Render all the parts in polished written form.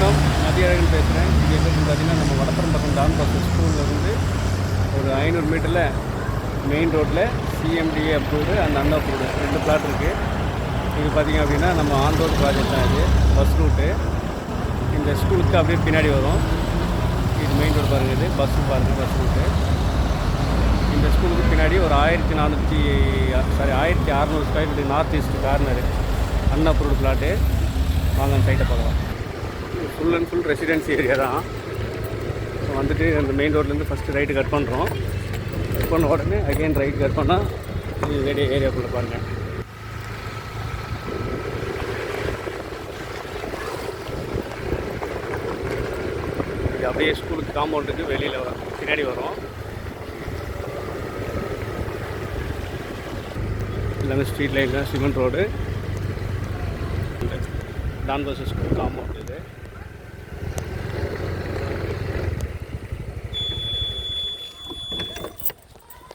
வணக்கம், மதியழகன் பேசுகிறேன். இங்கே எங்கே பார்த்தீங்கன்னா நம்ம வடப்புறம் பக்கம் டான் பாஸ்கோ ஸ்கூல்லேருந்து ஒரு 500 மீட்டரில் மெயின் ரோட்டில் CMDA approved and unapproved 2 plot இருக்குது. இது பார்த்திங்க அப்படின்னா நம்ம ஆன் ரோடு ப்ராஜெக்ட் தான். இது பஸ் ரூட்டு இந்த ஸ்கூலுக்கு அப்படியே பின்னாடி வரும். இது மெயின் ரோடு பாருங்கள், இது பஸ் பாருங்கள், பஸ் ரூட்டு. இந்த ஸ்கூலுக்கு பின்னாடி ஒரு 1600 square feet north east corner unapproved plot. வாங்க அந்த சைட்டை பார்க்கலாம். Full and full residency area தான். ஸோ வந்துட்டு அந்த மெயின் ரோட்லேருந்து ஃபஸ்ட்டு ரைட்டு கட் பண்ணுறோம். கட் பண்ண உடனே அகெயின் ரைட் கட் பண்ணால் இது வெளியே ஏரியாக்குள்ளே பாருங்கள். இது அப்படியே ஸ்கூலுக்கு காம்பவுண்டுக்கு வெளியில் பின்னாடி வரும். எல்லாமே ஸ்ட்ரீட் லைனில் cement road. Don Bosco school compound இது.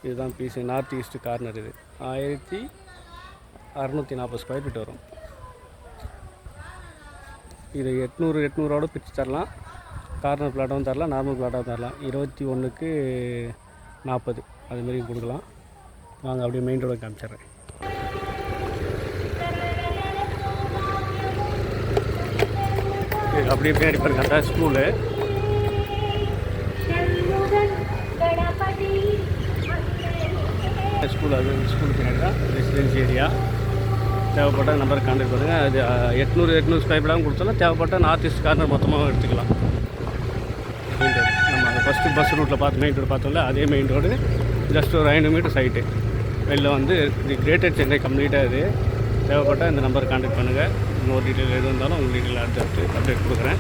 இதுதான் பீஸ் நார்த் ஈஸ்ட் கார்னர். இது 1640 ஸ்கொயர் ஃபீட் வரும். இது 800 பிரித்து தரலாம். கார்னர் பிளாட்டாகவும் தரலாம், நார்மல் பிளாட்டாகவும் தரலாம். 21க்கு 40 அதுமாரி கொடுக்கலாம். வாங்க அப்படியே மெயின் ரோட காமிச்சிட்றேன். அப்படியே பின்னாடி பாருங்க, அதான் ஸ்கூலு. ஸ்கூல் அது ஸ்கூலுக்கு பின்னாடி தான் ரெசிடென்சி ஏரியா. தேவைப்பட்ட நம்பருக்கு கான்டாக்ட் பண்ணுங்கள். அது 800 ஸ்கொயர் ஃபீட்டாகவும் கொடுத்தாலும் தேவைப்பட்ட நார்த் ஈஸ்ட் கார்னர் மொத்தமாக எடுத்துக்கலாம். மெயின் ரோடு நம்ம அந்த ஃபஸ்ட்டு பஸ் ரூட்டில் மெயின் ரோடு பார்த்தோம்ல, அதே மெயின் ரோடு. ஜஸ்ட் ஒரு 500 மீட்டர் சைட்டு வெளில வந்து இது கிரேட்டர் சென்னை கம்ப்ளீட்டாக. இது தேவைப்பட்டால் இந்த நம்பருக்கு கான்டாக்ட் பண்ணுங்கள். இன்னொரு டீட்டெயில் எது இருந்தாலும் உங்களுக்கு டீட்டெயில் அடுத்து அப்டேட் கொடுக்குறேன்.